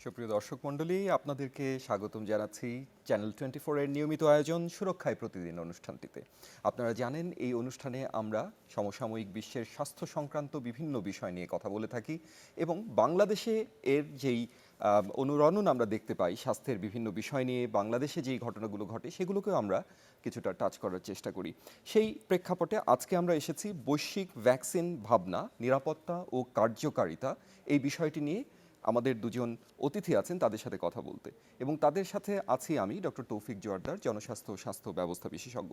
সুপ্রিয় দর্শক মণ্ডলী, আপনাদেরকে স্বাগতম জানাচ্ছি চ্যানেল 24 এর নিয়মিত আয়োজন সুরক্ষায় প্রতিদিন অনুষ্ঠানটিতে। আপনারা জানেন এই অনুষ্ঠানে আমরা সমসাময়িক বিশ্বের স্বাস্থ্য সংক্রান্ত বিভিন্ন বিষয় নিয়ে কথা বলে থাকি এবং বাংলাদেশে এর যেই অনুরণন আমরা দেখতে পাই স্বাস্থ্যের বিভিন্ন বিষয় নিয়ে বাংলাদেশে যেই ঘটনাগুলো ঘটে সেগুলোকেও আমরা কিছুটা টাচ করার চেষ্টা করি। সেই প্রেক্ষাপটে আজকে আমরা এসেছি বৈশ্বিক ভ্যাকসিন ভাবনা, নিরাপত্তা ও কার্যকারিতা এই বিষয়টি নিয়ে আমাদের দুজন অতিথি আছেন তাদের সাথে কথা বলতে, এবং তাদের সাথে আছি আমি ডক্টর তৌফিক জোয়ারদার, জনস্বাস্থ্য ও স্বাস্থ্য ব্যবস্থা বিশেষজ্ঞ।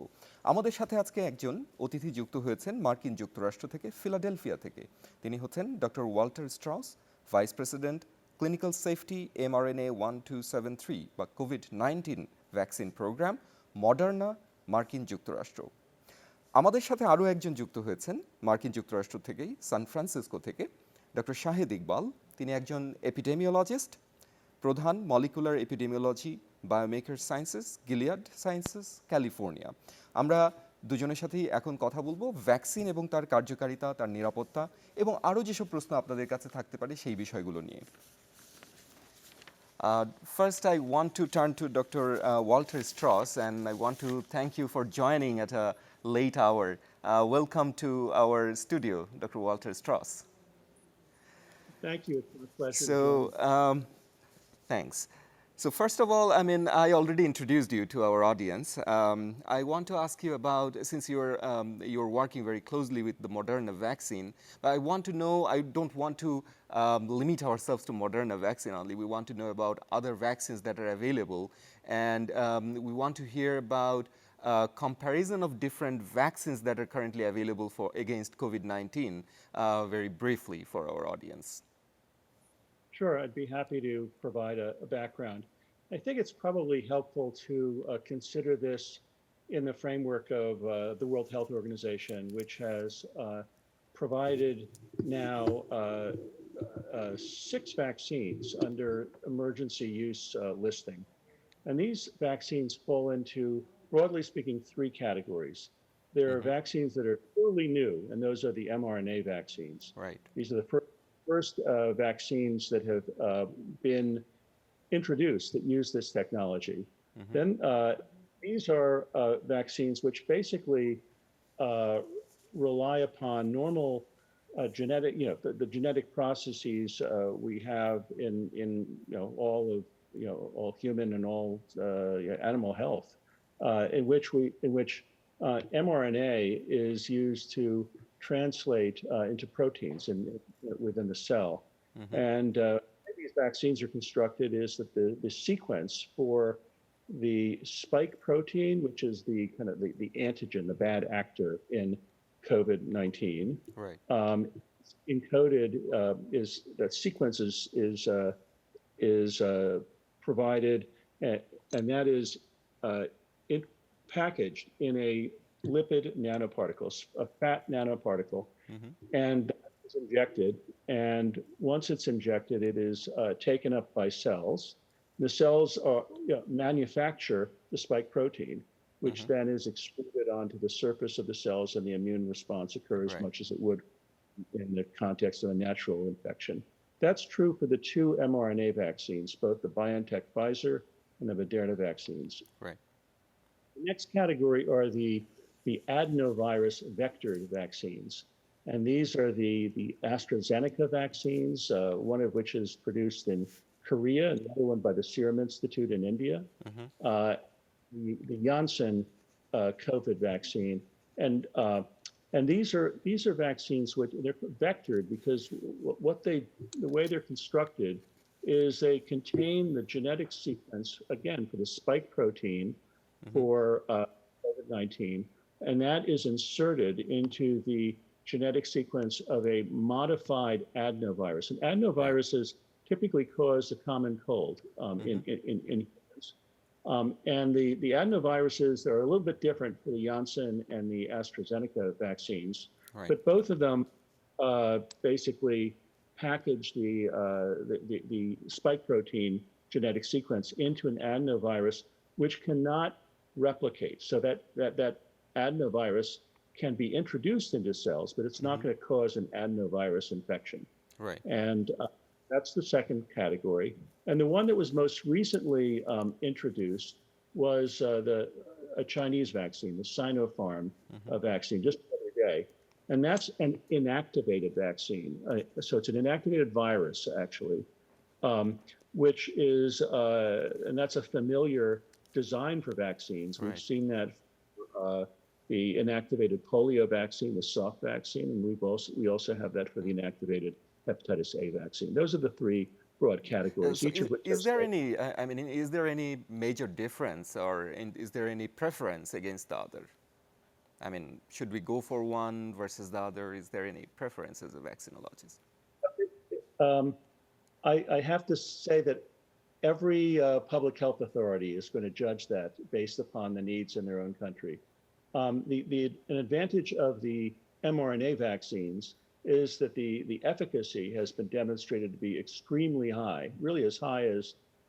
আমাদের সাথে আজকে একজন অতিথি যুক্ত হয়েছেন মার্কিন যুক্তরাষ্ট্র থেকে, ফিলাডেলফিয়া থেকে। তিনি হচ্ছেন doctor Walter Strauss, vice president clinical safety mRNA 1273 বা কোভিড-19 ভ্যাকসিন প্রোগ্রাম, মডার্না, মার্কিন যুক্তরাষ্ট্র। আমাদের সাথে আরও একজন যুক্ত হয়েছেন মার্কিন যুক্তরাষ্ট্র থেকেই, সান ফ্রান্সিসকো থেকে, ডক্টর শাহেদ ইকবাল। তিনি একজন এপিডেমিওলজিস্ট, প্রধান molecular epidemiology, biomarker sciences, Gilead sciences, California. আমরা দুজনের সাথেই এখন কথা বলবো ভ্যাকসিন এবং তার কার্যকারিতা, তার নিরাপত্তা এবং আরও যেসব প্রশ্ন আপনাদের কাছে থাকতে পারে সেই বিষয়গুলো নিয়ে। First, I want to turn to Dr. Walter Strauss, and I want to thank you for joining at a late hour. Welcome to our studio, Dr. Walter Strauss. Thank you. It's my pleasure. So, thanks. So first of all, I already introduced you to our audience. I want to ask you about, since you're working very closely with the Moderna vaccine, but I want to know, I don't want to limit ourselves to Moderna vaccine only. We want to know about other vaccines that are available, and we want to hear about comparison of different vaccines that are currently available against COVID-19 very briefly for our audience. Sure, I'd be happy to provide a background. I think it's probably helpful to consider this in the framework of the World Health Organization, which has provided now 6 vaccines under emergency use listing. And these vaccines fall into, broadly speaking, 3 categories. There are vaccines that are totally new, and those are the mRNA vaccines. Right. These are the first vaccines that have been introduced that use this technology. Then these are vaccines which basically rely upon normal genetic, the genetic processes we have in all human and all animal health, in which mRNA is used to translate into proteins within the cell. And the way these vaccines are constructed is that the sequence for the spike protein, which is the kind of the antigen, the bad actor in COVID-19, Right. encoded, that sequence is provided, and that is packaged in a lipid nanoparticle, a fat nanoparticle, and it's injected. And once it's injected, it is taken up by cells. The cells manufacture the spike protein, which then is excreted onto the surface of the cells, and the immune response occurs much as it would in the context of a natural infection. That's true for the 2 mRNA vaccines, both the BioNTech Pfizer and the Moderna vaccines. Right. The next category are the adenovirus vectored vaccines. And these are the AstraZeneca vaccines, one of which is produced in Korea, and the other one by the Serum Institute in India. The Janssen COVID vaccine. And these are vaccines which they're vectored because the way they're constructed is they contain the genetic sequence, again, for the spike protein for COVID-19. And that is inserted into the genetic sequence of a modified adenovirus. And adenoviruses typically cause the common cold in humans. And the adenoviruses are a little bit different for the Janssen and the AstraZeneca vaccines, but both of them basically package the spike protein genetic sequence into an adenovirus, which cannot replicate. So that adenovirus can be introduced into cells, but it's not going to cause an adenovirus infection. Right. And That's the second category. And the one that was most recently introduced was a Chinese vaccine, the Sinopharm vaccine, just the other day. And that's an inactivated vaccine. So it's an inactivated virus, actually, um, which is, and that's a familiar design for vaccines. We've Right. seen that uh, the inactivated polio vaccine, the soft vaccine, and we also have that for the inactivated hepatitis A vaccine. Those are the three broad categories, So each of which is has there any, I mean, is there any major difference or is there any preference against the other? I mean, should we go for one versus the other? Is there any preference as a vaccinologist? um, I have to say that every public health authority is going to judge that based upon the needs in their own country. An advantage of the mRNA vaccines is that the efficacy has been demonstrated to be extremely high, really as high as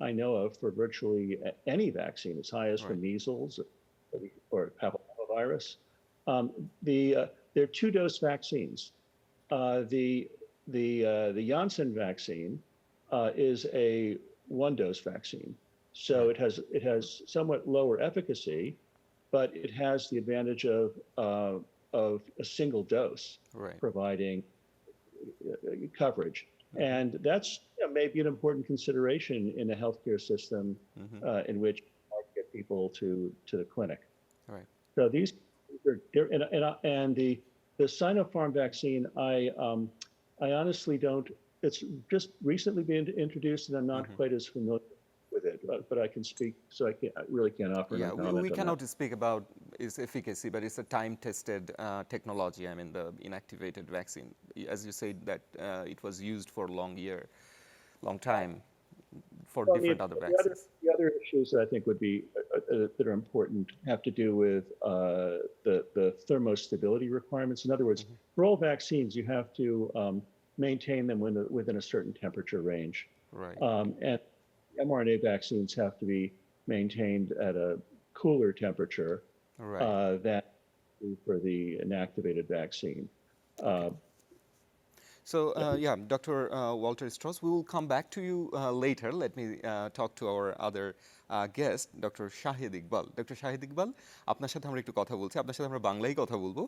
I know of for virtually any vaccine, as high as for Right. measles or papillomavirus. They're two-dose vaccines. The Janssen vaccine is a one-dose vaccine, so Right. it has somewhat lower efficacy, but it has the advantage of a single dose Right. providing coverage, and that's maybe an important consideration in a healthcare system in which you get people to the clinic. Right. So these are, and the Sinopharm vaccine, I honestly don't. It's just recently been introduced, and I'm not quite as familiar with it. But I can speak, so I really can't offer Yeah, no we comment on that. cannot speak about its efficacy, but it's a time-tested technology. I mean, the inactivated vaccine, as you said, that it was used for long time for Well, different other vaccines. the other issues that I think would be that are important have to do with the thermostability requirements. In other words, for all vaccines, you have to maintain them within a certain temperature range, Right. and mRNA vaccines have to be maintained at a cooler temperature Right. than for the inactivated vaccine. Okay. Uh, So, yeah, Dr. Walter Strauss, we will come back to you later. Let me talk to our other guest, Dr. Shahid Iqbal. Dr. Shahid Iqbal, আপনার সাথে আমরা একটু কথা বলছি, আপনার সাথে আমরা বাংলায় কথা বলবো।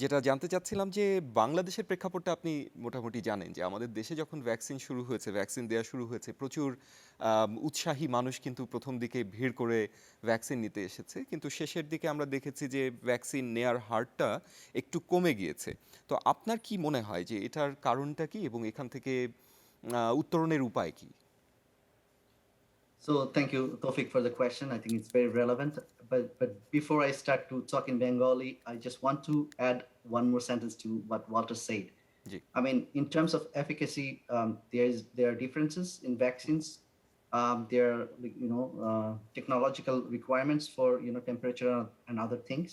যেটা জানতে চাচ্ছিলাম যে বাংলাদেশের প্রেক্ষাপটটা আপনি মোটামুটি জানেন যে আমাদের দেশে যখন ভ্যাকসিন শুরু হয়েছে, ভ্যাকসিন দেওয়া শুরু হয়েছে, প্রচুর উৎসাহী মানুষ কিন্তু প্রথম দিকে ভিড় করে ভ্যাকসিন নিতে এসেছে, কিন্তু শেষের দিকে আমরা দেখেছি যে ভ্যাকসিন নেয়ার হারটা একটু কমে গিয়েছে। তো আপনার কি মনে হয় যে এটার কারণটা কি এবং এখান থেকে উত্তরণের উপায় কি? So thank you, Tofik, for the question. I think it's very relevant. But before I start to talk in Bengali, I just want to add one more sentence to what Walter said. G. I mean, in terms of efficacy, there are differences in vaccines. There are technological requirements for temperature and other things.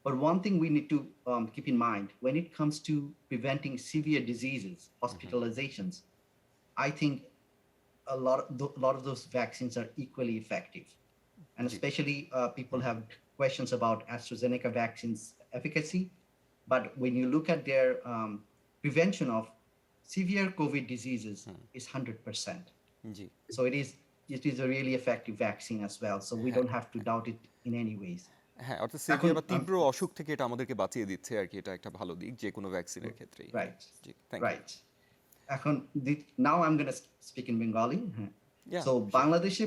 But one thing we need to keep in mind when it comes to preventing severe diseases, hospitalizations, I think a lot of those vaccines are equally effective, and especially people have questions about AstraZeneca vaccines efficacy, but when you look at their prevention of severe COVID diseases is 100%. G. So it is a really effective vaccine as well, so we don't have to doubt it in any ways. হ্যাঁ, অর্থাৎ এখন severe বা তীব্র অসুখ থেকে এটা আমাদেরকে বাঁচিয়ে দিচ্ছে আর কি, এটা একটা ভালো দিক যে কোনো ভ্যাকসিনের ক্ষেত্রেই। right ji, thank you. right এখন now I'm going to speak in Bengali. Yeah, So sure. বাংলাদেশে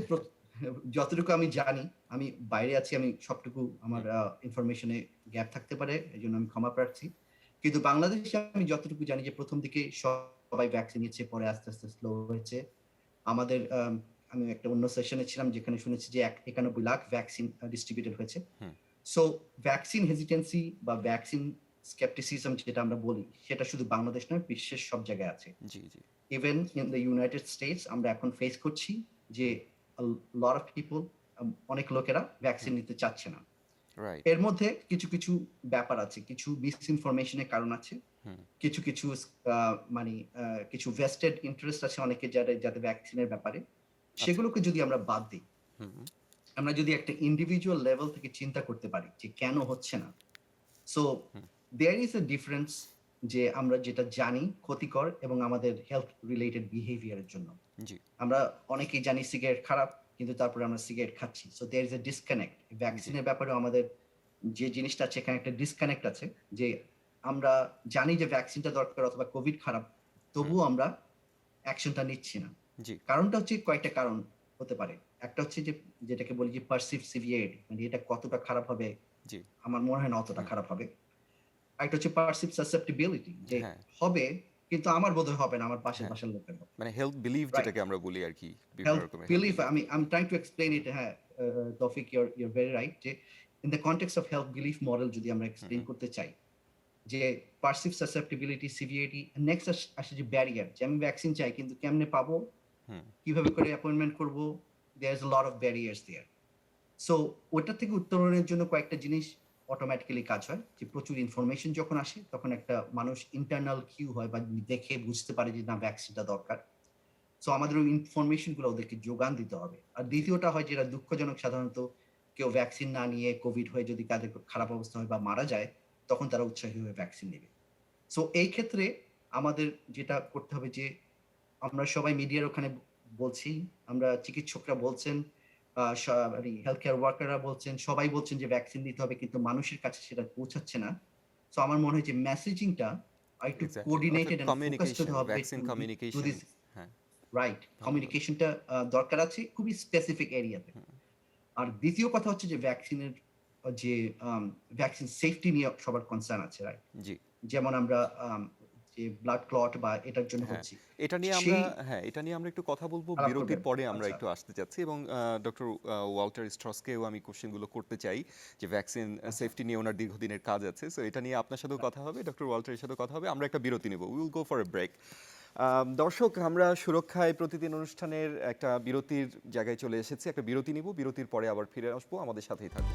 যতটুকু আমি জানি, আমি বাইরে আছি, আমি সবটুকু আমার ইনফরমেশনে গ্যাপ থাকতে পারে, এই জন্য আমি ক্ষমা প্রার্থী, কিন্তু বাংলাদেশে আমি যতটুকু জানি যে প্রথম দিকে সবাই ভ্যাকসিন নিচ্ছে, পরে আস্তে আস্তে স্লো হয়েছে। আমাদের আমি একটা অন্য সেশনে ছিলাম যেখানে শুনেছি যে 91 লাখ ভ্যাকসিন ডিস্ট্রিবিউটেড হয়েছে। সো ভ্যাকসিন হেজিটেন্সি বা ভ্যাকসিন স্কেপটিসিজম যেটা আমরা বলি, সেটা শুধু বাংলাদেশ নয়, বিশ্বের সব জায়গায় আছে। জি, জি। Even in the United States আমরা এখন ফেস করছি যে লট অফ পিপল, অনেক লোকেরা ভ্যাকসিন নিতে চাচ্ছে না। রাইট। এর মধ্যে কিছু কিছু ব্যাপার আছে, কিছু মিসইনফরমেশনের কারণ আছে, কিছু কিছু মানে কিছু ভেস্টেড ইন্টারেস্ট আছে অনেকে যাদের ভ্যাকসিনের ব্যাপারে, সেগুলোকে যদি আমরা বাদ দিই, আমরা যদি একটা ইন্ডিভিজুয়াল লেভেল থেকে চিন্তা করতে পারি যে কেন হচ্ছে না, so there is a difference যে আমরা যেটা জানি ক্ষতিকর এবং আমাদের হেলথ রিলেটেড বিহেভিয়ারের জন্য। জি, আমরা অনেকেই জানি সিগারেট খারাপ, কিন্তু তারপরে আমরা সিগারেট খাচ্ছি। So there is a disconnect. জি, ভ্যাকসিনের ব্যাপারেও আমাদের যে জিনিসটা আছে এখানে একটা ডিসকানেক্ট আছে যে আমরা জানি যে ভ্যাকসিনটা দরকার অথবা কোভিড খারাপ, হুম, তবুও আমরা অ্যাকশনটা নিচ্ছি না। জি, কারণটা হচ্ছে কয়েকটা কারণ হতে পারে। একটা হচ্ছে যে যেটাকে বলি যে পারসিভড সিভিয়ারিটি মানে এটা কতটা খারাপ হবে জি, আমার মনে হয় না অতটা হুম, খারাপ হবে। আরেকটা হচ্ছে পারসিভড সাসেপ্টিবিলিটি যে হ্যাঁ, হবে কিন্তু আমার বোধহয় হবে না, আমার পাশের হ্যাঁ। বাসার লোকের হবে। মানে হেলথ বিলিভ রাইট? যেটাকে আমরা বলি আরকি, বিভিন্ন হেলথ রকমের health belief believe. I'm trying to explain it হ্যাঁ, তৌফিক you're very right যে in the context of health belief model যদি আমরা হুম, এক্সপ্লেইন হুম, করতে চাই যে perceived susceptibility, severity, নেক্সট আসে যে ব্যারিয়ার যে আমি ভ্যাকসিন চাই কিন্তু কেমনে পাবো, হুম, কিভাবে করে অ্যাপয়েন্টমেন্ট করব, there is a lot of barriers there. So ওটা থেকে উত্তরণের জন্য কয়েকটা জিনিস অটোমেটিক্যালি কাজ হয় যে প্রচুর ইনফরমেশন যখন আসে তখন একটা মানুষ ইন্টারনাল কিউ হয় বা দেখে বুঝতে পারে যে না ভ্যাকসিনটা দরকার। সো আমাদের ওই ইনফরমেশন গুলো ওদেরকে যোগান দিতে হবে। আর জি, দ্বিতীয়টা হয় যেটা দুঃখজনক সাধারণত কেউ ভ্যাকসিন না নিয়ে কোভিড হয়ে যদি তাদের খারাপ অবস্থা হয় বা মারা যায়, তখন তারা উৎসাহী হয়ে ভ্যাকসিন নেবে। সো এই ক্ষেত্রে আমাদের যেটা করতে হবে যে আমরা সবাই মিডিয়ার ওখানে বলছি, আমরা চিকিৎসকরা বলছেন, মানে হেলথ কেয়ার ওয়ার্কাররা বলছেন, সবাই বলছেন যে ভ্যাকসিন দিতে হবে কিন্তু মানুষের কাছে সেটা পৌঁছাচ্ছে না। সো আমার মনে হয় যে মেসেজিংটা আরেকটু এক্সাক্টলি। অর্থাৎ কোঅর্ডিনেটেড অ্যান্ড ফোকাসড হতে কমিউনিকেশন, হবে ভ্যাকসিন টু কমিউনিকেশন। দিস হ্যাঁ, রাইট। ধন্যবাদ। কমিউনিকেশনটা দরকার আছে খুবই স্পেসিফিক এরিয়াতে। হুম, আর দ্বিতীয় কথা হচ্ছে যে ভ্যাকসিনের যে ভ্যাকসিন সেফটি নিয়ে সবার কনসার্ন আছে, রাইট? জি। যেমন আমরা যে ব্লাড ক্লট বা এটার জন্য হ্যাঁ, হচ্ছি। এটা নিয়ে আমরা সেই হ্যাঁ, এটা নিয়ে আমরা একটু কথা বলব আলাপ বিরতির করবেন। পরে আমরা আচ্ছা। একটু আসতে চাচ্ছি এবং ডক্টর ওয়াল্টার স্ট্রসকেও আমি কোশ্চেনগুলো করতে চাই যে ভ্যাকসিন আচ্ছা। সেফটি নিয়ে ওনার দীর্ঘদিনের কাজ আছে। সো এটা নিয়ে আপনার সাথেও কথা হবে, ডক্টর ওয়াল্টারের সাথেও কথা হবে। আমরা একটা বিরতি নেব। Will go for a break. দর্শক, আমরা সুরক্ষায় প্রতিদিন অনুষ্ঠানের একটা বিরতির জায়গায় চলে এসেছি। একটা বিরতি নিব। বিরতির পরে আবার ফিরে আসবো। আমাদের সাথেই থাকুন।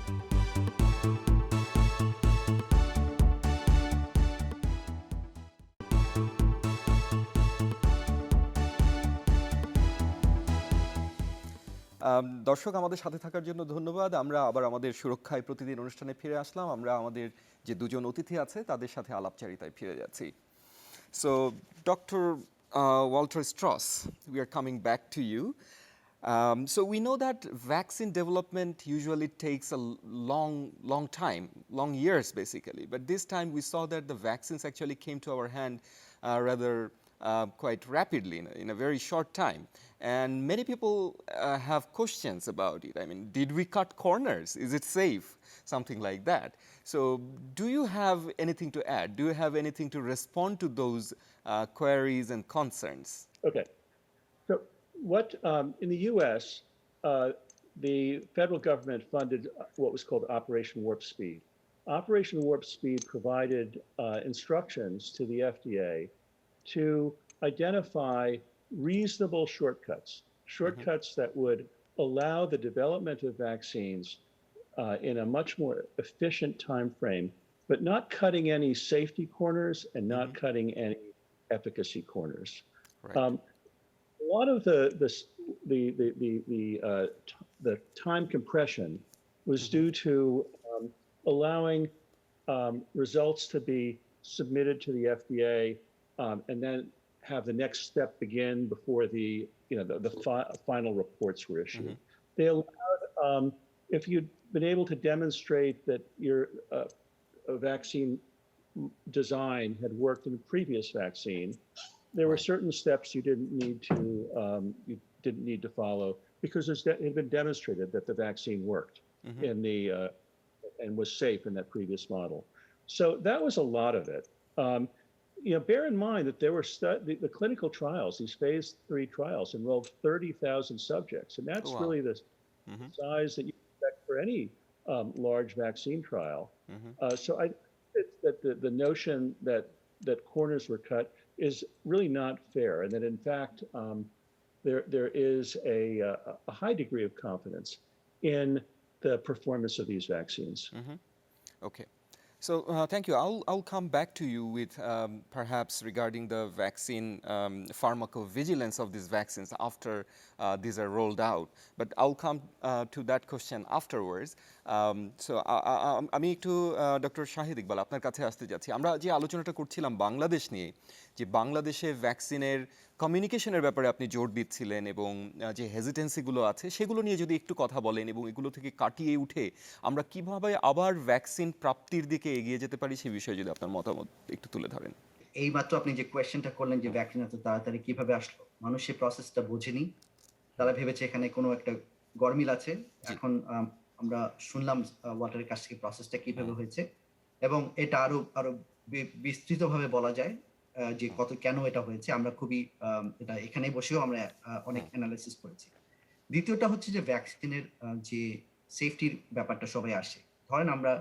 দর্শক, আমাদের সাথে থাকার জন্য ধন্যবাদ। আমরা আবার আমাদের সুরক্ষায় প্রতিদিন অনুষ্ঠানে ফিরে আসলাম। আমরা আমাদের যে দুজন অতিথি আছে তাদের সাথে আলাপচারিতায় ফিরে যাচ্ছি। So, Dr. Walter Strauss, we are coming back to you. So we know that vaccine development usually takes a long time, long years basically. But this time we saw that the vaccines actually came to our hand rather quite rapidly in a very short time. And many people have questions about it. I mean, did we cut corners? Is it safe? Something like that. So, do you have anything to add? Do you have anything to respond to those queries and concerns? Okay. So what in the U.S. The federal government funded what was called Operation Warp Speed. Operation Warp Speed provided instructions to the FDA to identify reasonable shortcuts, shortcuts that would allow the development of vaccines in a much more efficient time frame, but not cutting any safety corners and not cutting any efficacy corners. Right. A lot of the time compression was due to allowing results to be submitted to the FDA and then have the next step begin before the final reports were issued. They allowed if you'd been able to demonstrate that your vaccine design had worked in a previous vaccine, there were Right. certain steps you didn't need to follow because it had been demonstrated that the vaccine worked in the and was safe in that previous model. So that was a lot of it. Bear in mind that there were the clinical trials, these phase 3 trials, enrolled 30,000 subjects, and that's Wow. really the size that you expect for any large vaccine trial. So I think that the notion that corners were cut is really not fair, and that in fact there is a high degree of confidence in the performance of these vaccines. Okay. So thank you. I'll come back to you with perhaps regarding the vaccine pharmacovigilance of these vaccines after these are rolled out. But I'll come to that question afterwards. So আমি একটু doctor Shahid Iqbal আপনার কাছে আসতে যাচ্ছি। আমরা যে আলোচনাটা করছিলাম বাংলাদেশ নিয়ে, যে বাংলাদেশে ভ্যাকসিনের কমিউনিকেশনের ব্যাপারে আপনি জোর দিচ্ছিলেন এবং যে হেজিটেন্সিগুলো আছে সেগুলো নিয়ে যদি একটু কথা বলেন এবং এগুলো থেকে কাটিয়ে উঠে আমরা কিভাবে আবার ভ্যাকসিন প্রাপ্তির দিকে এগিয়ে যেতে পারি সেই বিষয়ে যদি আপনার মতামত একটু তুলে ধরেন। এইমাত্র আপনি যে কোয়েশ্চেনটা করলেন যে ভ্যাকসিন এত তাড়াতাড়ি কিভাবে আসলো, মানুষ সেই প্রসেসটা বোঝেনি। তারা ভেবেছে এখানে কোনো একটা গরমিল আছে। এখন আমরা শুনলাম ওয়াটারের কাছ থেকে প্রসেসটা কিভাবে হয়েছে, এবং এটা আরো আরো বিস্তৃতভাবে বলা যায় যে কেন এটা হয়েছে। আমরা খুবই এটা এখানে বসেও আমরা অনেক অ্যানালাইসিস করেছি। দ্বিতীয়টা হচ্ছে যে ভ্যাকসিনের যে সেফটির ব্যাপারটা সবাই আসে। ধরেন আমরা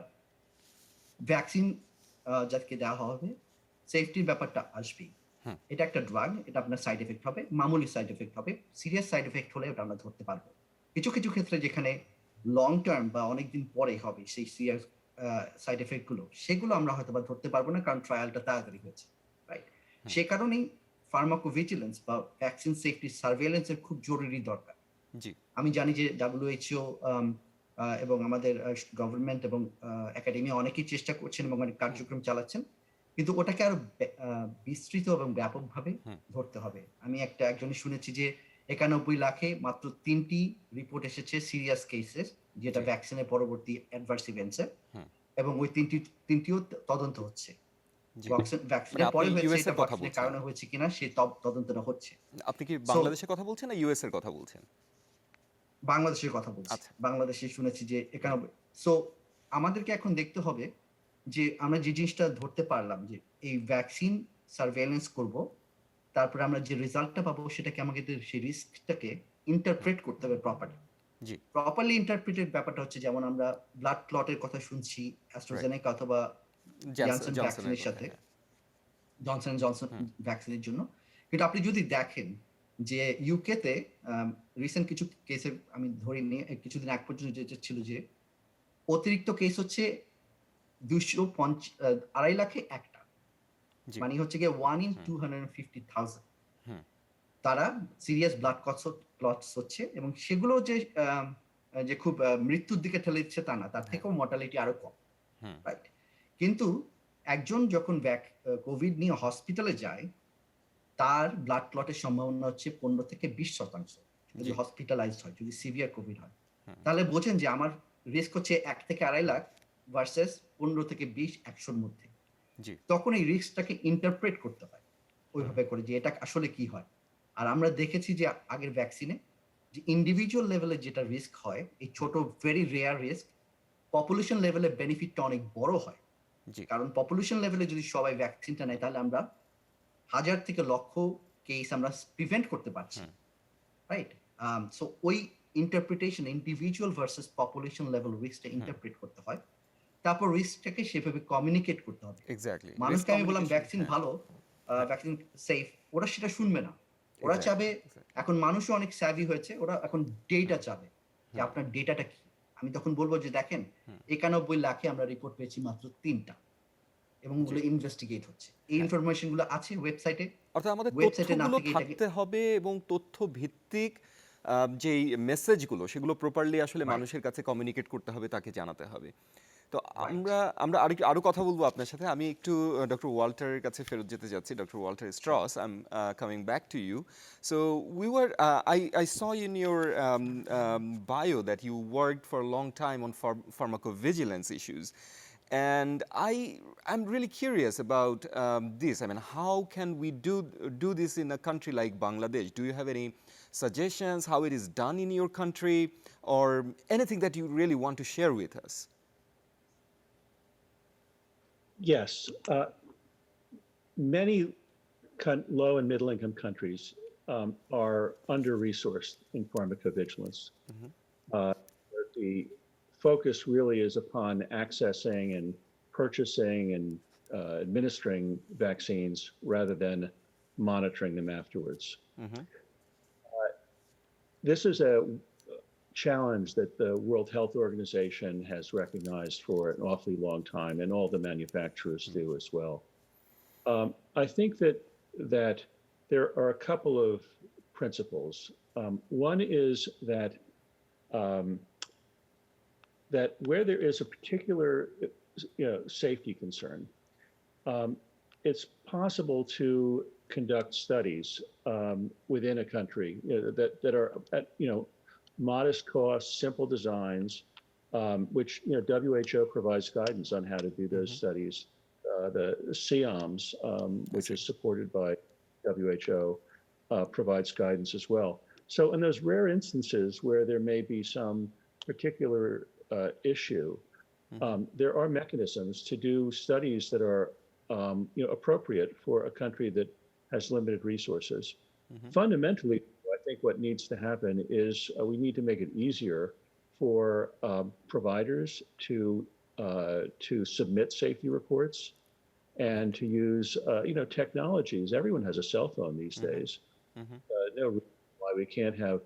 ভ্যাকসিন যাকে দেওয়া হবে, সেফটির ব্যাপারটা আসবেই। এটা একটা ড্রাগ, এটা আপনার সাইড এফেক্ট হবে, মামুলি সাইড এফেক্ট হবে। সিরিয়াস সাইড এফেক্ট হলে ওটা আমরা ধরতে পারবো। কিছু কিছু ক্ষেত্রে যেখানে লং টার্ম বা অনেকদিন পরে হবে সেই সিরিয়াস সাইড এফেক্ট গুলো, সেগুলো আমরা হয়তো বা ধরতে পারবো না, কারণ ট্রায়ালটা তাড়াতাড়ি হয়েছে, রাইট? সে কারণেই ফার্মাকোভিজিলেন্স বা ভ্যাকসিন সেফটি সার্ভেলেন্সের খুব জরুরি দরকার। আমি জানি যে WHO এবং আমাদের গভর্নমেন্ট এবং একাডেমি অনেকেই চেষ্টা করছেন এবং অনেক কার্যক্রম চালাচ্ছেন, কিন্তু ওটাকে আরো বিস্তৃত এবং ব্যাপকভাবে ধরতে হবে। আমি একজনই শুনেছি যে 91 লাখে মাত্র 3টি রিপোর্ট এসেছে সিরিয়াস কেসেস, যেটা ভ্যাকসিনের পরবর্তী অ্যাডভার্স ইভেন্টসে, এবং ওই তিনটিও তদন্ত হচ্ছে। ভ্যাকসিনের পরে হয়েছে, এটা ভ্যাকসিনের কারণে হয়েছে কিনা সেই তদন্তটা হচ্ছে। আপনি কি বাংলাদেশের কথা বলছেন না ইউএস এর কথা বলছেন? বাংলাদেশের কথা বলছি। বাংলাদেশে শুনেছি যে 91। সো আমাদেরকে এখন দেখতে হবে যে আমরা যে জিনিসটা ধরতে পারলাম যে এই ভ্যাকসিন সার্ভেইলেন্স করব, তারপরে আমরা যে রেজাল্টটা পাবো সেটাকে আমাদের সেই রিস্কটাকে ইন্টারপ্রেট করতে হবে প্রপারলি। প্রপারলি ইন্টারপ্রেটেড ব্যাপারটা হচ্ছে, যেমন আমরা ব্লাড ক্লটের কথা শুনছি অ্যাস্ট্রাজেনেকা অথবা জনসন ভ্যাকসিনের সাথে, জনসন ভ্যাকসিনের জন্য। কিন্তু আপনি যদি দেখেন যে ইউকেতে রিসেন্ট কিছু কেসে আমি ধরিনি, কিছুদিন আগ পর্যন্ত যেটা ছিল যে অতিরিক্ত কেস হচ্ছে 2.5 লাখে একটা, মানে হচ্ছে গিয়ে 1 in 250,000 তারা সিরিয়াস ব্লাড ক্লটস হচ্ছে, এবং সেগুলো যে খুব মৃত্যুর দিকে ঠেলে দিচ্ছে তা না, তার থেকেও মর্টালিটি আরো কম, রাইট? কিন্তু একজন যখন কোভিড নিয়ে হসপিটালে যায়, তার ব্লাড ক্লটের সম্ভাবনা হচ্ছে 15 থেকে 20% যদি হসপিটালাইজড হয়, যদি সিভিয়ার কোভিড হয়। তাহলে বোঝেন যে আমার রিস্ক হচ্ছে 1 থেকে 2.5 লাখ ভার্সেস 15 থেকে 20 100-র মধ্যে। তখন এই রিস্কটাকে ইন্টারপ্রেট করতে হয় ওইভাবে করে যে এটা আসলে কি হয়। আর আমরা দেখেছি যে আগের ভ্যাকসিনে যে ইন্ডিভিজুয়াল লেভেলে যেটা রিস্ক হয়, এই ছোট ভেরি রেয়ার রিস্ক, পপুলেশন লেভেলে বেনিফিটটা অনেক বড় হয়। কারণ পপুলেশন লেভেলে যদি সবাই ভ্যাকসিনটা নেয়, তাহলে আমরা 1000 থেকে লক্ষ কেস আমরা প্রিভেন্ট করতে পারছি, রাইট? সো ওই interpretation, individual versus population level রিস্কটা ইন্টারপ্রেট করতে হয়, তারপর রিস্কটাকে সেভাবে কমিউনিকেট করতে হবে। মানুষকে আমি বললাম ভ্যাকসিন ভালো, ভ্যাকসিন সেফ, ওরা সেটা শুনবে না। ওরা চাবে, এখন মানুষও অনেক স্যাভি হয়েছে, ওরা এখন ডেটা চাবে যে আপনার ডেটাটা কি। আমি তখন বলবো যে দেখেন 91 লাখে আমরা রিপোর্ট পেয়েছি মাত্র 3টা, এবং ওগুলো ইনভেস্টিগেট হচ্ছে। এই ইনফরমেশন গুলো আছে ওয়েবসাইটে। অর্থাৎ আমাদের তথ্যগুলো থাকতে হবে এবং তথ্য ভিত্তিক যেই মেসেজগুলো সেগুলো প্রপারলি আসলে মানুষের কাছে কমিউনিকেট করতে হবে, তাকে জানাতে হবে। তো আমরা আরো কথা বলবো আপনার সাথে। আমি একটু ডক্টর ওয়াল্টারের কাছে ফেরত যেতে যাচ্ছি। Doctor Walter Strauss, I am coming back to you. So I saw in your bio that you worked for a long time on pharmacovigilance issues. And I'm really curious about this. I mean, how can we do this in a country like Bangladesh? Do you have any suggestions how it is done in your country, or anything that you really want to share with us? Yes. Many low and middle income countries are under-resourced in pharmacovigilance. The focus really is upon accessing and purchasing and administering vaccines rather than monitoring them afterwards. This is a challenge that the World Health Organization has recognized for an awfully long time, and all the manufacturers do as well. I think that there are a couple of principles. One is um, that where there is a particular safety concern, um, it's possible to conduct studies within a country that are at modest cost, simple designs, which WHO provides guidance on how to do those studies. The SIOMS, which is supported by WHO, provides guidance as well. So in those rare instances where there may be some particular issue, there are mechanisms to do studies that are appropriate for a country that has limited resources. Fundamentally, I think what needs to happen is we need to make it easier for providers to submit safety reports and to use technologies. Everyone has a cell phone these days. No reason why we can't have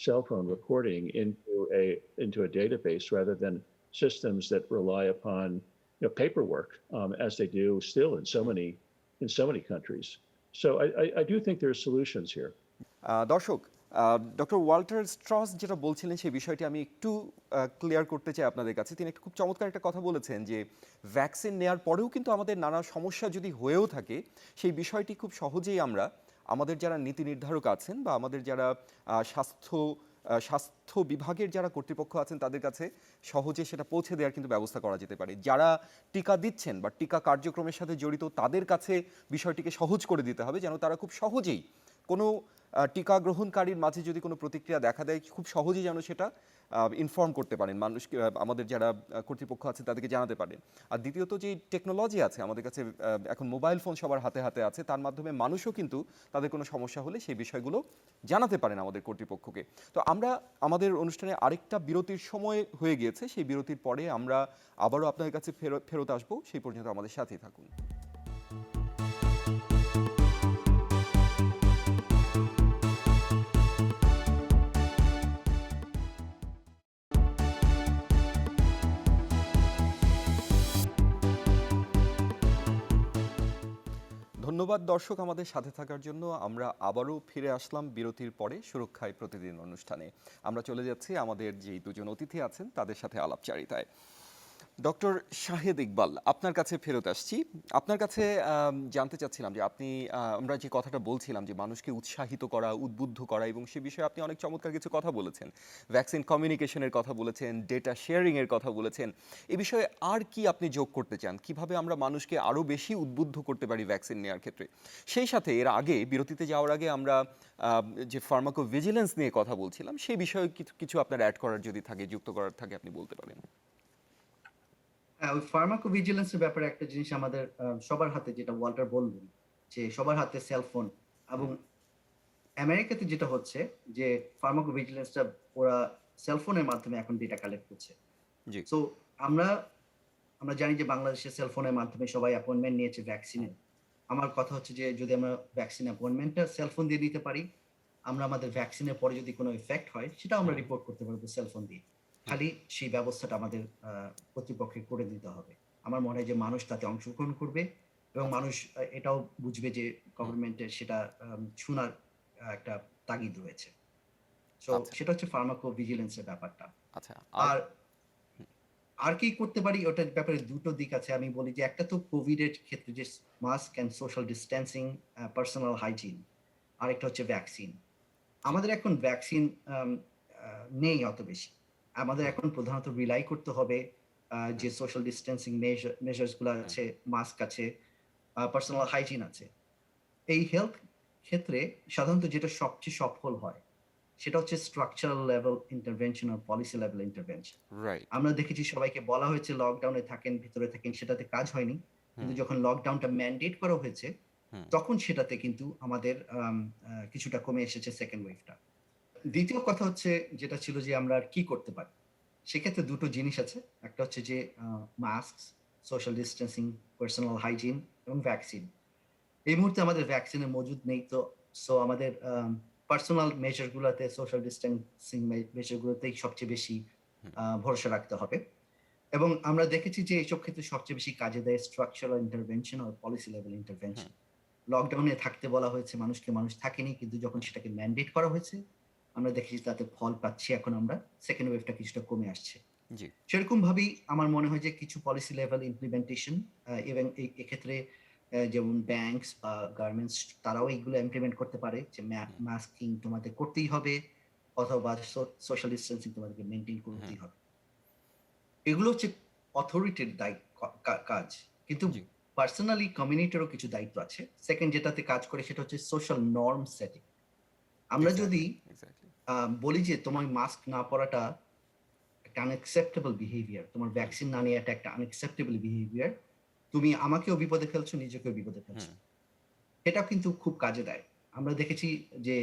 cell phone recording into a database rather than systems that rely upon paperwork, as they do still in so many countries. So I do think there are solutions here. দর্শক, doctor Walter Strauss যেটা বলছিলেন সেই বিষয়টি আমি একটু clear করতে চাই আপনাদের কাছে। তিনি একটা খুব চমৎকার একটা কথা বলেছেন যে ভ্যাকসিন নেওয়ার পরেও কিন্তু আমাদের নানা সমস্যা যদি হয়েও থাকে, সেই বিষয়টি খুব সহজেই আমরা আমাদের যারা নীতি নির্ধারক আছেন বা আমাদের যারা স্বাস্থ্য বিভাগের যারা কর্তৃপক্ষ আছেন তাদের কাছে সহজে সেটা পৌঁছে দেওয়ার কিন্তু ব্যবস্থা করা যেতে পারে। যারা টিকা দিচ্ছেন বা টিকা কার্যক্রমের সাথে জড়িত তাদের কাছে বিষয়টিকে সহজ করে দিতে হবে, যেন তারা খুব সহজেই কোনো টিকা গ্রহণকারীর মাঝে যদি কোনো প্রতিক্রিয়া দেখা দেয় খুব সহজেই যেন সেটা ইনফর্ম করতে পারেন মানুষকে, আমাদের যারা কর্তৃপক্ষ আছে তাদেরকে জানাতে পারেন। আর দ্বিতীয়ত যে টেকনোলজি আছে আমাদের কাছে, এখন মোবাইল ফোন সবার হাতে হাতে আছে, তার মাধ্যমে মানুষও কিন্তু তাদের কোনো সমস্যা হলে সেই বিষয়গুলো জানাতে পারেন আমাদের কর্তৃপক্ষকে। তো আমরা আমাদের অনুষ্ঠানে আরেকটা বিরতির সময় হয়ে গিয়েছে, সেই বিরতির পরে আমরা আবারও আপনাদের কাছে ফেরত আসবো। সেই পর্যন্ত আমাদের সাথেই থাকুন। ধন্যবাদ দর্শক আমাদের সাথে থাকার জন্য। আমরা আবারও ফিরে আসলাম বিরতির পরে সুরক্ষায় প্রতিদিন অনুষ্ঠানে। আমরা চলে যাচ্ছি আমাদের যেই দুজন অতিথি আছেন তাদের সাথে আলাপচারিতায়। ডক্টর শাহেদ ইকবাল, আপনার কাছে ফেরত আসছি। আপনার কাছে জানতে চাচ্ছিলাম যে আপনি, আমরা যে কথাটা বলছিলাম যে মানুষকে উৎসাহিত করা, উদ্বুদ্ধ করা, এবং সে বিষয়ে আপনি অনেক চমৎকার কিছু কথা বলেছেন। ভ্যাকসিন কমিউনিকেশনের কথা বলেছেন, ডেটা শেয়ারিংয়ের কথা বলেছেন। এ বিষয়ে আর কি আপনি যোগ করতে চান? কিভাবে আমরা মানুষকে আরও বেশি উদ্বুদ্ধ করতে পারি ভ্যাকসিন নেওয়ার ক্ষেত্রে? সেই সাথে এর আগে, বিরতিতে যাওয়ার আগে আমরা যে ফার্মাকোভিজিলেন্স নিয়ে কথা বলছিলাম, সেই বিষয়ে কিছু আপনার অ্যাড করার যদি থাকে, যুক্ত করার থাকে, আপনি বলতে পারেন। ওই ফার্মাকোভিজিলেন্সের ব্যাপারে একটা জিনিস আমাদের সবার হাতে, যেটা ওয়াল্টার বললেন যে সবার হাতে সেলফোন, এবং আমেরিকাতে যেটা হচ্ছে যে ফার্মাকোভিজিলেন্সটা ওরা সেলফোনের মাধ্যমে এখন ডেটা কালেক্ট করছে। জি। সো আমরা জানি যে বাংলাদেশে সেলফোনের মাধ্যমে সবাই অ্যাপয়েন্টমেন্ট নিয়েছে ভ্যাকসিনের। আমার কথা হচ্ছে যে যদি আমরা ভ্যাকসিন অ্যাপয়েন্টমেন্টটা সেলফোন দিয়ে দিতে পারি, আমরা আমাদের ভ্যাকসিনের পরে যদি কোনো ইফেক্ট হয় সেটা আমরা রিপোর্ট করতে পারবো সেলফোন দিয়ে। খালি সেই ব্যবস্থাটা আমাদের কর্তৃপক্ষে করে দিতে হবে। আমার মনে হয় যে মানুষ তাতে অংশগ্রহণ করবে এবং মানুষ এটাও বুঝবে যে গভর্নমেন্টের সেটা শোনার একটা তাগিদ রয়েছে। সো সেটা হচ্ছে ফার্মাকোভিজিলেন্সের ব্যাপারটা। আচ্ছা, আর কি করতে পারি ওটার ব্যাপারে দুটো দিক আছে। আমি বলি যে একটা তো কোভিড এর ক্ষেত্রে যে mask and social distancing, personal hygiene, আরেকটা হচ্ছে ভ্যাকসিন। আমাদের এখন ভ্যাকসিন নেই অত বেশি। আমাদের এখন প্রধানত রিলাই করতে হবে যে সোশ্যাল ডিস্টেন্সিং মেজার্স গুলো আছে, মাস্ক আছে, পার্সোনাল হাইজিন আছে। এই হেলথ ক্ষেত্রে সাধারণত যেটা সবচেয়ে সফল হয় সেটা হচ্ছে স্ট্রাকচারাল লেভেল ইন্টারভেনশন আর পলিসি লেভেল ইন্টারভেনশন। রাইট। আমরা দেখেছি সবাইকে বলা হয়েছে লকডাউনে থাকেন, ভিতরে থাকেন, সেটাতে কাজ হয়নি। কিন্তু যখন লকডাউনটা ম্যান্ডেট করা হয়েছে তখন সেটাতে কিন্তু আমাদের কিছুটা কমে এসেছে সেকেন্ড ওয়েভটা। দ্বিতীয় কথা হচ্ছে যেটা ছিল যে আমরা কি করতে পারি, সেক্ষেত্রে দুটো জিনিস আছে। একটা হচ্ছে যে mask, social distancing, personal hygiene এবং ভ্যাকসিন। এই মুহূর্তে আমাদের ভ্যাকসিনের মজুদ নেই, তো সো আমাদের পার্সোনাল মেজারগুলোতে, সোশ্যাল ডিস্টেন্সিং মেজারগুলোতেই সবচেয়ে বেশি ভরসা রাখতে হবে। এবং আমরা দেখেছি যে এইসব ক্ষেত্রে সবচেয়ে বেশি কাজে দেয় স্ট্রাকচারাল ইন্টারভেনশন আর পলিসি লেভেল হুম, ইন্টারভেনশন। লকডাউনে থাকতে বলা হয়েছে মানুষকে, মানুষ থাকেনি, কিন্তু যখন সেটাকে ম্যান্ডেট করা হয়েছে আমরা দেখেছি তাতে ফল পাচ্ছি। এখন আমরা সেকেন্ড ওয়েভটা কিছুটা কমে আসছে। জি, সেরকম ভাবেই আমার মনে হয় যে কিছু পলিসি লেভেল ইমপ্লিমেন্টেশন এবং এক্ষেত্রে যেমন ব্যাংকস বা গার্মেন্টস তারাও এইগুলো ইমপ্লিমেন্ট করতে পারে যে হুম, মাস্কিং তোমাদের করতেই হবে, অথবা সোশ্যাল ডিস্টেন্সিং তোমাদেরকে মেনটেন হুম, করতেই হবে। এগুলো হচ্ছে অথরিটির কাজ। কিন্তু জি, পার্সোনালি কমিউনিটিরও কিছু দায়িত্ব আছে। সেকেন্ড যেটাতে কাজ করে সেটা হচ্ছে সোশ্যাল নর্ম সেটিং। আমরা যদি এক্স্যাক্টলি, এক্স্যাক্টলি। বলি যে তোমার মাস্ক না পরাটা একটা আনএক্সেপ্টেবল বিহেভিয়ার, তোমার হুম, ভ্যাকসিন না নেওয়াটা একটা আনএক্সেপ্টেবল বিহেভিয়ার, তুমি আমাকেও বিপদে ফেলছো, নিজেকেও বিপদে হুম, ফেলছো। এটাও কিন্তু খুব কাজে দেয়। আমরা দেখেছি যে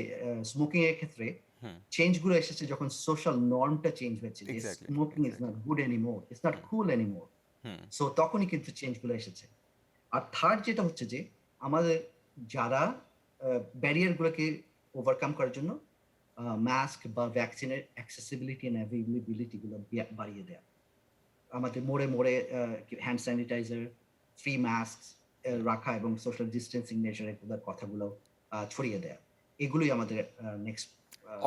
স্মোকিং এর ক্ষেত্রে হুম, চেঞ্জ গুলো এসেছে যখন সোশ্যাল নর্মটা চেঞ্জ হয়েছে যে exactly, smoking is exactly. Not good anymore, it's not hmm, cool anymore. Hmm, so তখনই কিন্তু চেঞ্জ গুলো এসেছে। আর থার্ড যেটা হচ্ছে যে আমাদের যারা ব্যারিয়ার গুলোকে ওভারকাম করার জন্য মাস্ক বা ভ্যাকসিনের অ্যাক্সেসিবিলিটি এন্ড অ্যাভেইলেবিলিটি গুলো বাড়িয়ে দেয়া। আমাদের মোড়ে, মোড়ে হ্যান্ড স্যানিটাইজার, ফ্রি মাস্ক হুম। রাখা এবং সোশ্যাল ডিসট্যান্সিং মেজার এগুলোর কথাগুলো ছড়িয়ে দেয়া। এগুলোই আমাদের নেক্সট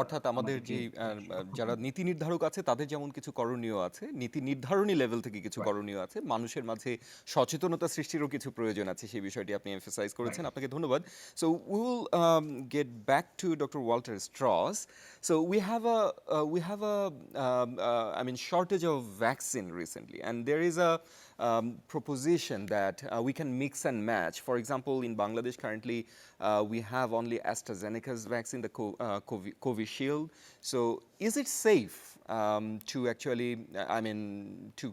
অর্থাৎ আমাদের আমাদেরকে যেই সক্ষম যারা করবে। নীতি নির্ধারক আছে তাদের যেমন কিছু করণীয় আছে, নীতি নির্ধারণী লেভেল থেকে কিছু রাইট, করণীয় আছে, মানুষের মাঝে সচেতনতা সৃষ্টিরও কিছু প্রয়োজন আছে, সেই বিষয়টি আপনি এমফেসাইজ করেছেন। রাইট। আপনাকে ধন্যবাদ। So we will get back to doctor Walter Strauss. So we have a I mean shortage of vaccine recently, and there is a proposition that we can mix and match. For example, in Bangladesh currently, we have only AstraZeneca's vaccine, the Covishield. So, is it safe to actually, I mean,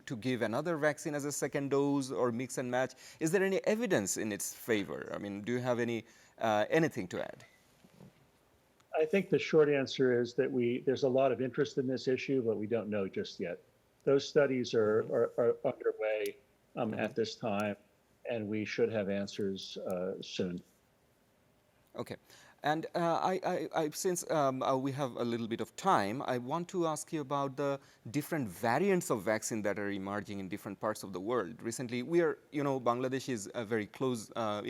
to give another vaccine as a second dose or mix and match? Is there any evidence in its favor? I mean, do you have anything to add? I think the short answer is that there's a lot of interest in this issue, but we don't know just yet. Those studies are underway at this time, and we should have answers soon. Okay. And since we have a little bit of time, I want to ask you about the different variants of vaccine that are emerging in different parts of the world. Recently, Bangladesh is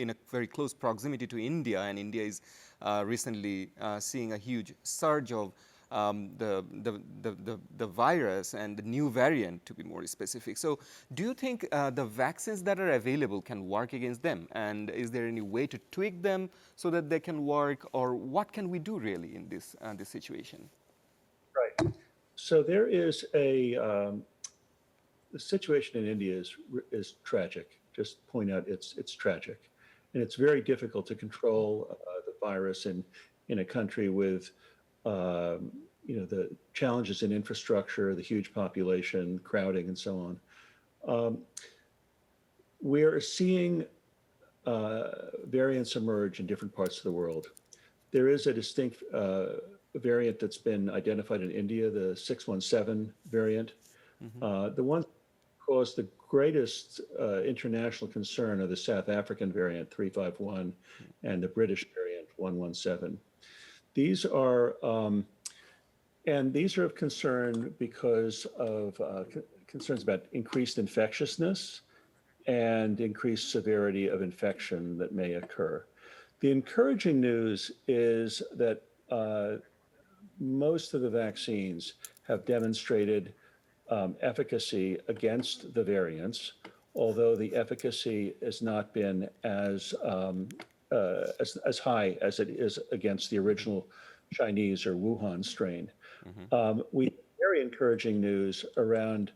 in a very close proximity to India, and India is recently seeing a huge surge of the virus and the new variant, to be more specific. So, do you think the vaccines that are available can work against them? And is there any way to tweak them so that they can work? Or what can we do really in this situation? Right. So there is the situation in India is tragic. Just point out it's tragic, and it's very difficult to control the virus in a country with the challenges in infrastructure, the huge population, crowding, and so on. We're seeing variants emerge in different parts of the world. There is a distinct variant that's been identified in India, the 617 variant. The ones that cause the greatest international concern are the South African variant, 351, and the British variant, 117. These are of concern because of concerns about increased infectiousness and increased severity of infection that may occur. The encouraging news is that most of the vaccines have demonstrated efficacy against the variants, although the efficacy has not been as high as it is against the original Chinese or Wuhan strain. We have very encouraging news around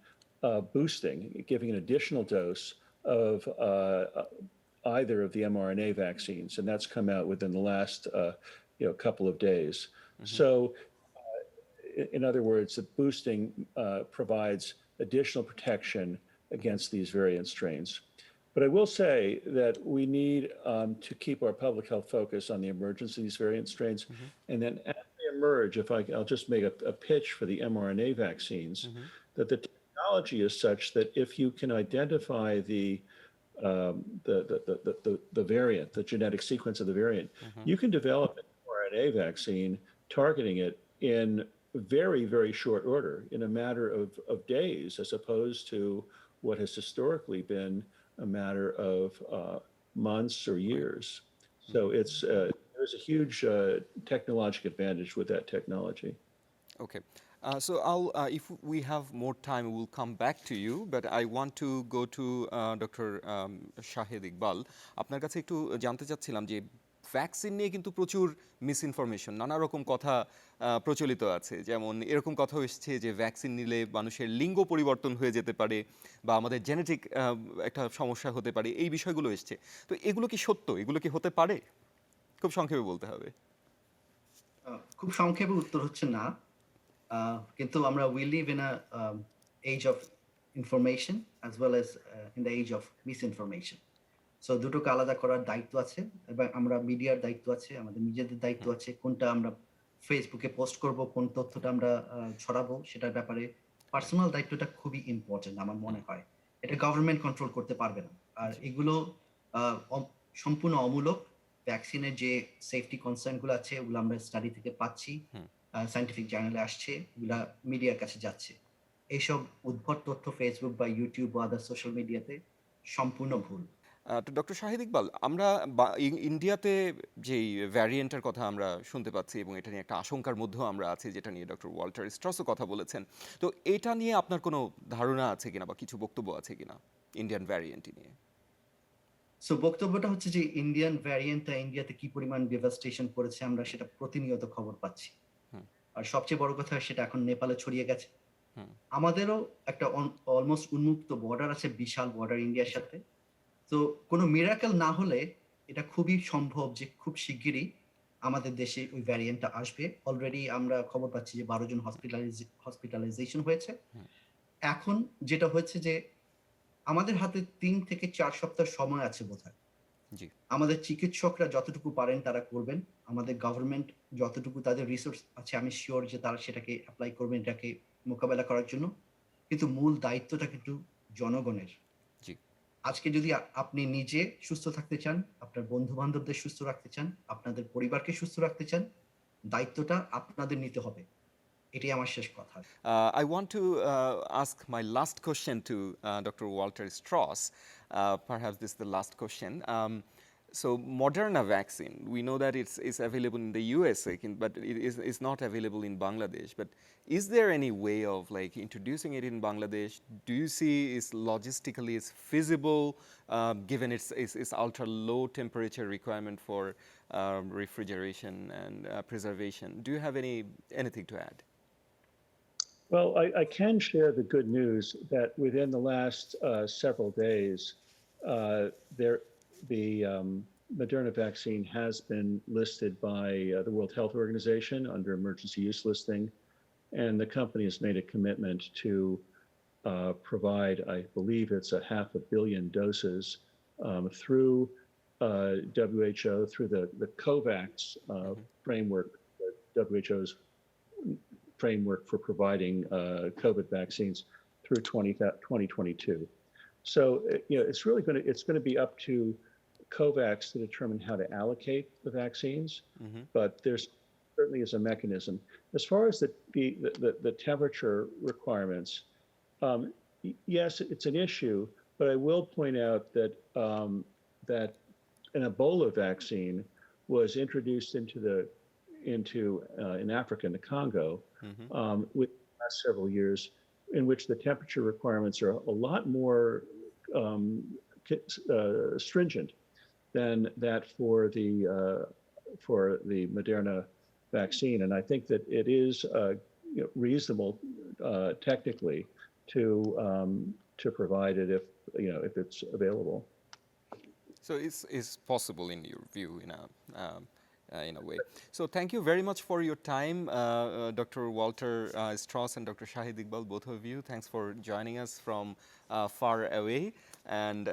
boosting, giving an additional dose of either of the mRNA vaccines, and that's come out within the last couple of days. So, in other words, the boosting provides additional protection against these variant strains. But I will say that we need to keep our public health focus on the emergence of these variant strains, and then as they emerge, I'll just make a pitch for the mRNA vaccines, that the technology is such that if you can identify the variant, the genetic sequence of the variant, you can develop an mRNA vaccine, targeting it in very, very short order, in a matter of days, as opposed to what has historically been a matter of months or years. So there's a huge technological advantage with that technology. Okay. So if we have more time, we'll come back to you. But I want to go to Dr. Shahid Iqbal. আপনার কাছে একটু জানতে চাচ্ছিলাম যে vaccine নিয়ে কিন্তু প্রচুর misinformation, নানা রকম কথা প্রচলিত আছে। যেমন এরকম কথা এসছে যে ভ্যাকসিন নিলে মানুষের লিঙ্গ পরিবর্তন হয়ে যেতে পারে বা আমাদের জেনেটিক একটা সমস্যা হতে পারে, এই বিষয়গুলো এসছে। তো এগুলো কি সত্য? এগুলো কি হতে পারে? খুব সংক্ষেপে বলতে হবে। খুব সংক্ষেপে উত্তর হচ্ছে না। কিন্তু আমরা we live in a age of information as well as in the age of misinformation. So দুটোকে আলাদা করার দায়িত্ব আছে এবং আমরা মিডিয়ার দায়িত্ব আছে, আমাদের নিজেদের দায়িত্ব আছে। কোনটা আমরা ফেসবুকে পোস্ট করব, কোন তথ্যটা আমরা ছড়াবো, সেটার ব্যাপারে পার্সোনাল দায়িত্বটা খুবই ইম্পর্টেন্ট আমার মনে হয়। এটা গভর্নমেন্ট কন্ট্রোল করতে পারবে না। আর এগুলো সম্পূর্ণ অমূলক। ভ্যাকসিনের যে সেফটি কনসার্ন গুলো আছে, ওগুলো আমরা স্টাডি থেকে পাচ্ছি, সায়েন্টিফিক জার্নালে আসছে, ওগুলা মিডিয়ার কাছে যাচ্ছে। এইসব উদ্ভট তথ্য ফেসবুক বা ইউটিউব বা আদার সোশ্যাল মিডিয়াতে সম্পূর্ণ ভুল। তো ডক্টর শাহিদ ইকবাল, আমরা ইন্ডিয়াতে যেই ভ্যারিয়েন্টের কথা আমরা শুনতে পাচ্ছি এবং এটা নিয়ে একটা আশঙ্কার মধ্যেও আমরা আছি, যেটা নিয়ে ডক্টর ওয়াল্টার স্ট্রসও কথা বলেছেন। তো এটা নিয়ে আপনার কোনো ধারণা আছে কিনা বা কিছু বক্তব্য আছে কিনা ইন্ডিয়ান ভ্যারিয়েন্ট নিয়ে? সো বক্তব্যটা হচ্ছে যে ইন্ডিয়ান ভ্যারিয়েন্টটা ইন্ডিয়াতে কি পরিমাণ ডেভাস্টেশন করেছে আমরা সেটা প্রতিনিয়ত খবর পাচ্ছি। আর সবচেয়ে বড় কথা, সেটা এখন নেপালে ছড়িয়ে গেছে। আমাদেরও একটা অলমোস্ট উন্মুক্ত বর্ডার আছে, বিশাল বর্ডার ইন্ডিয়ার সাথে। তো কোনো মিরাকেল না হলে এটা খুবই সম্ভব যে খুব শিগগিরই আমাদের দেশে ওই ভ্যারিয়েন্টটা আসবে। অলরেডি আমরা খবর পাচ্ছি যে 12 জন হসপিটালাইজেশন হয়েছে। এখন যেটা হচ্ছে যে আমাদের হাতে 3 থেকে 4 সপ্তাহ সময় আছে বোধহয়। জি। আমাদের চিকিৎসকরা যতটুকু পারেন তারা করবেন। আমাদের গভর্নমেন্ট যতটুকু তাদের রিসোর্স আছে, আমি সিওর যে তারা সেটাকে এপ্লাই করবেন এটাকে মোকাবেলা করার জন্য। কিন্তু মূল দায়িত্বটা কিন্তু জনগণের। জি। আজকে যদি আপনি নিজে সুস্থ থাকতে চান, আপনার বন্ধু-বান্ধবদের সুস্থ রাখতে চান, আপনাদের পরিবারকে সুস্থ রাখতে চান, দায়িত্বটা আপনাদের নিতে হবে। এটাই আমার শেষ কথা। I want to ask my last question to Dr. Walter Strauss. Perhaps this is the last question. So Moderna vaccine, we know that it's available in the USA, but it's not available in Bangladesh. But is there any way of like introducing it in Bangladesh? Do you see it's logistically it's feasible, given its ultra low temperature requirement for refrigeration and preservation? Do you have anything to add? Well, I can share the good news that within the last several days, the Moderna vaccine has been listed by the World Health Organization under emergency use listing, and the company has made a commitment to provide, I believe it's 500 million doses through WHO, through the COVAX framework, the WHO's framework for providing COVID vaccines through 2022. So it's really going to be up to COVAX to determine how to allocate the vaccines, but there's certainly is a mechanism. As far as the temperature requirements, yes, it's an issue, but I will point out that that an Ebola vaccine was introduced in Africa, in the Congo, with the last several years, in which the temperature requirements are a lot more stringent than that for the Moderna vaccine, and I think that it is reasonable technically to provide it if it's available. So it's possible in your view, in a way. So thank you very much for your time, Dr. Walter Strauss and Dr. Shahid Iqbal, both of you. Thanks for joining us from far away. and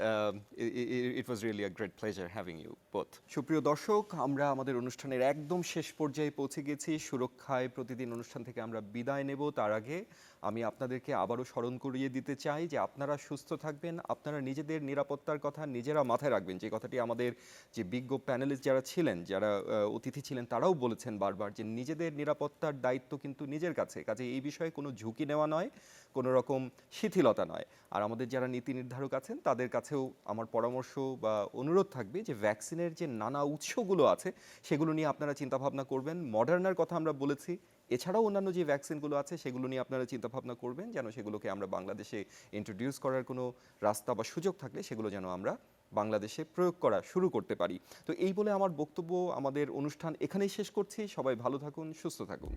it was really a great pleasure having you both. সুপ্রিয় দর্শক, আমরা আমাদের অনুষ্ঠানের একদম শেষ পর্যায়ে পৌঁছে গেছি। সুরক্ষায় প্রতিদিন অনুষ্ঠান থেকে আমরা বিদায় নেব। তার আগে আমি আপনাদেরকে আবারও স্মরণ করিয়ে দিতে চাই যে আপনারা সুস্থ থাকবেন, আপনারা নিজেদের নিরাপত্তার কথা নিজেরা মাথায় রাখবেন। যে কথাটি আমাদের যে বিজ্ঞ প্যানেলিস্ট যারা ছিলেন, যারা অতিথি ছিলেন, তারাও বলেছেন বারবার যে নিজেদের নিরাপত্তার দায়িত্ব কিন্তু নিজের কাছে। কাজে এই বিষয়ে কোনো ঝুঁকি নেওয়া নয়, কোনো রকম শিথিলতা নয়। আর আমাদের যারা নীতি নির্ধারক আছেন তাদের কাছেও আমার পরামর্শ বা অনুরোধ থাকবে যে ভ্যাকসিনের যে নানা উৎসগুলো আছে সেগুলো নিয়ে আপনারা চিন্তাভাবনা করবেন। মডার্নার কথা আমরা বলেছি, এছাড়াও অন্যান্য যে ভ্যাকসিনগুলো আছে সেগুলো নিয়ে আপনারা চিন্তাভাবনা করবেন, যেন সেগুলোকে আমরা বাংলাদেশে ইন্ট্রোডিউস করার কোনো রাস্তা বা সুযোগ থাকলে সেগুলো যেন আমরা বাংলাদেশে প্রয়োগ করা শুরু করতে পারি। তো এই বলে আমার বক্তব্য, আমাদের অনুষ্ঠান এখানেই শেষ করছি। সবাই ভালো থাকুন, সুস্থ থাকুন।